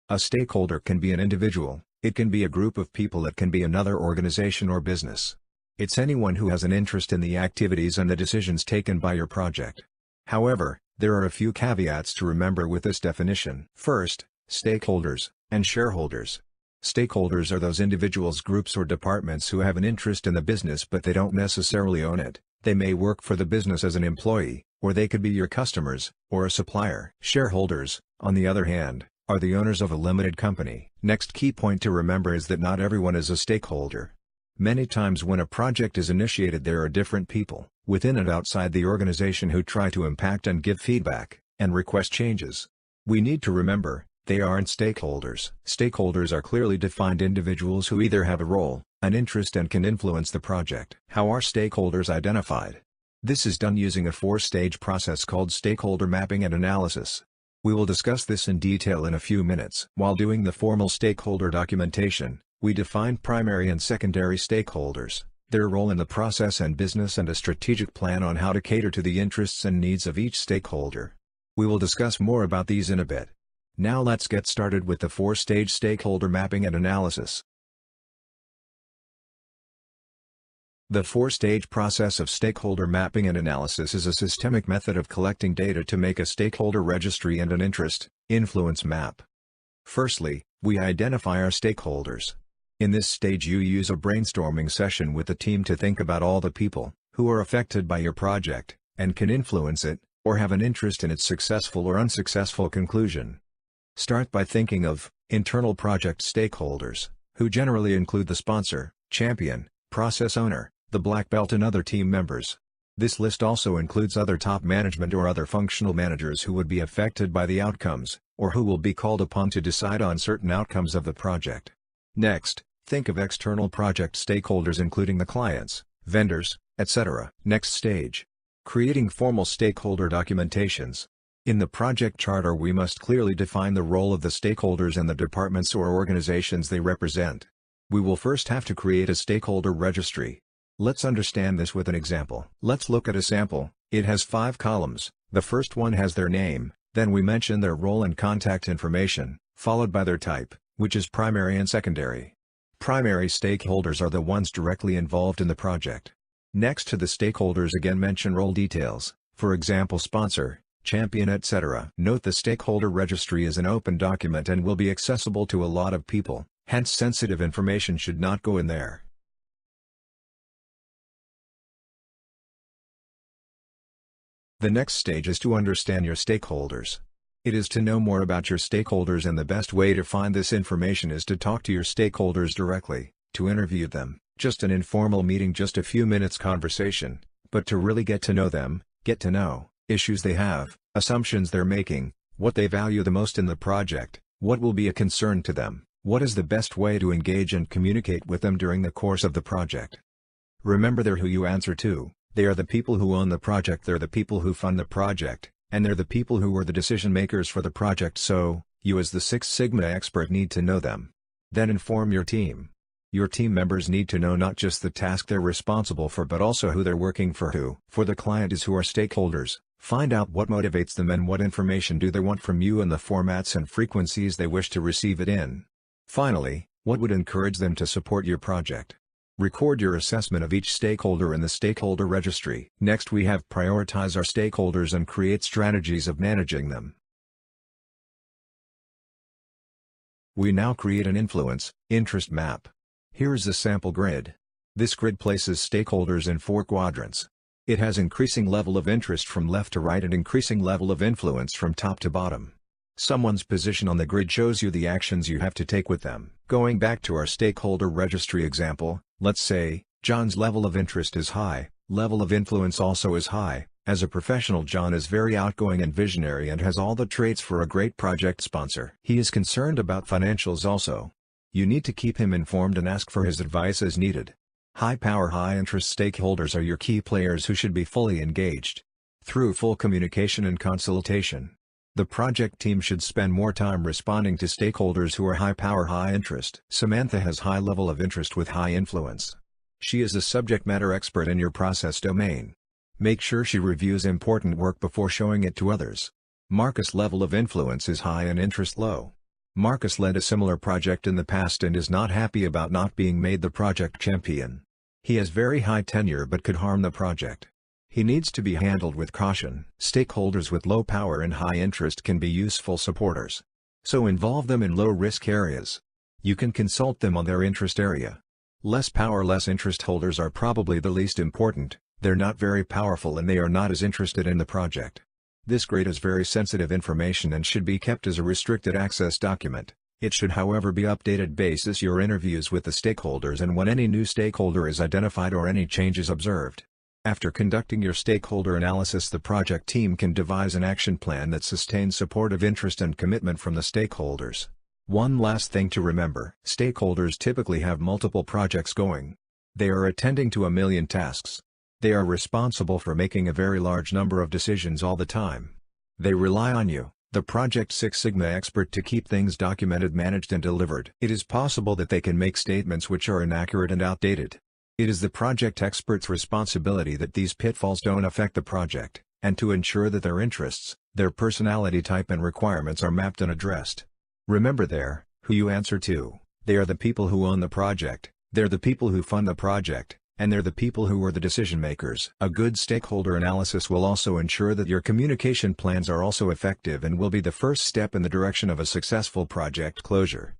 A stakeholder can be an individual, it can be a group of people, it can be another organization or business. It's anyone who has an interest in the activities and the decisions taken by your project. However, there are a few caveats to remember with this definition. First, stakeholders and shareholders. Stakeholders are those individuals, groups or departments who have an interest in the business but they don't necessarily own it. They may work for the business as an employee, or they could be your customers, or a supplier. Shareholders, on the other hand, are the owners of a limited company. Next key point to remember is that not everyone is a stakeholder. Many times when a project is initiated there are different people, within and outside the organization, who try to impact and give feedback, and request changes. We need to remember, they aren't stakeholders. Stakeholders are clearly defined individuals who either have a role, an interest, and can influence the project. How are stakeholders identified? This is done using a 4-stage process called stakeholder mapping and analysis. We will discuss this in detail in a few minutes. While doing the formal stakeholder documentation, we define primary and secondary stakeholders, their role in the process and business, and a strategic plan on how to cater to the interests and needs of each stakeholder. We will discuss more about these in a bit. Now let's get started with the 4-stage stakeholder mapping and analysis. The 4-stage process of stakeholder mapping and analysis is a systemic method of collecting data to make a stakeholder registry and an influence map. Firstly, we identify our stakeholders. In this stage you use a brainstorming session with the team to think about all the people who are affected by your project, and can influence it, or have an interest in its successful or unsuccessful conclusion. Start by thinking of internal project stakeholders, who generally include the sponsor, champion, process owner, the black belt, and other team members. This list also includes other top management or other functional managers who would be affected by the outcomes, or who will be called upon to decide on certain outcomes of the project. Next, think of external project stakeholders including the clients, vendors, etc. Next stage. Creating formal stakeholder documentations. In the project charter we must clearly define the role of the stakeholders and the departments or organizations they represent. We will first have to create a stakeholder registry. Let's understand this with an example. Let's look at a sample. It has 5 columns. The first one has their name, then we mention their role and contact information, followed by their type, which is primary and secondary. Primary stakeholders are the ones directly involved in the project. Next to the stakeholders again mention role details, for example sponsor, champion, etc. Note the stakeholder registry is an open document and will be accessible to a lot of people, hence sensitive information should not go in there. The next stage is to understand your stakeholders. It is to know more about your stakeholders, and the best way to find this information is to talk to your stakeholders directly, to interview them, just an informal meeting, just a few minutes conversation, but to really get to know them, get to know issues they have, assumptions they're making, what they value the most in the project, what will be a concern to them, what is the best way to engage and communicate with them during the course of the project. Remember, they're who you answer to, they are the people who own the project, they're the people who fund the project, and they're the people who are the decision makers for the project, so, you as the Six Sigma expert need to know them. Then inform your team. Your team members need to know not just the task they're responsible for but also who they're working for. Who for the client is who are stakeholders. Find out what motivates them and what information do they want from you and the formats and frequencies they wish to receive it in. Finally, what would encourage them to support your project. Record your assessment of each stakeholder in the stakeholder registry. Next we have prioritize our stakeholders and create strategies of managing them. We now create an interest map. Here is the sample grid. This grid places stakeholders in 4 quadrants. It has increasing level of interest from left to right and increasing level of influence from top to bottom. Someone's position on the grid shows you the actions you have to take with them. Going back to our stakeholder registry example, let's say, John's level of interest is high, level of influence also is high. As a professional, John is very outgoing and visionary and has all the traits for a great project sponsor. He is concerned about financials also. You need to keep him informed and ask for his advice as needed. High power, high interest stakeholders are your key players who should be fully engaged through full communication and consultation. The project team should spend more time responding to stakeholders who are high power, high interest. Samantha has high level of interest with high influence. She is a subject matter expert in your process domain. Make sure she reviews important work before showing it to others. Marcus' level of influence is high and interest low. Marcus led a similar project in the past and is not happy about not being made the project champion. He has very high tenure but could harm the project. He needs to be handled with caution. Stakeholders with low power and high interest can be useful supporters. So involve them in low-risk areas. You can consult them on their interest area. Less power, less interest holders are probably the least important. They're not very powerful and they are not as interested in the project. This grade is very sensitive information and should be kept as a restricted access document. It should however be updated basis your interviews with the stakeholders and when any new stakeholder is identified or any changes observed. After conducting your stakeholder analysis, the project team can devise an action plan that sustains support of interest and commitment from the stakeholders. One last thing to remember: stakeholders typically have multiple projects going. They are attending to a million tasks. They are responsible for making a very large number of decisions all the time. They rely on you, the Project Six Sigma expert, to keep things documented, managed and delivered. It is possible that they can make statements which are inaccurate and outdated. It is the project expert's responsibility that these pitfalls don't affect the project, and to ensure that their interests, their personality type and requirements are mapped and addressed. Remember, they're who you answer to. They are the people who own the project, they're the people who fund the project, and they're the people who are the decision makers. A good stakeholder analysis will also ensure that your communication plans are also effective and will be the first step in the direction of a successful project closure.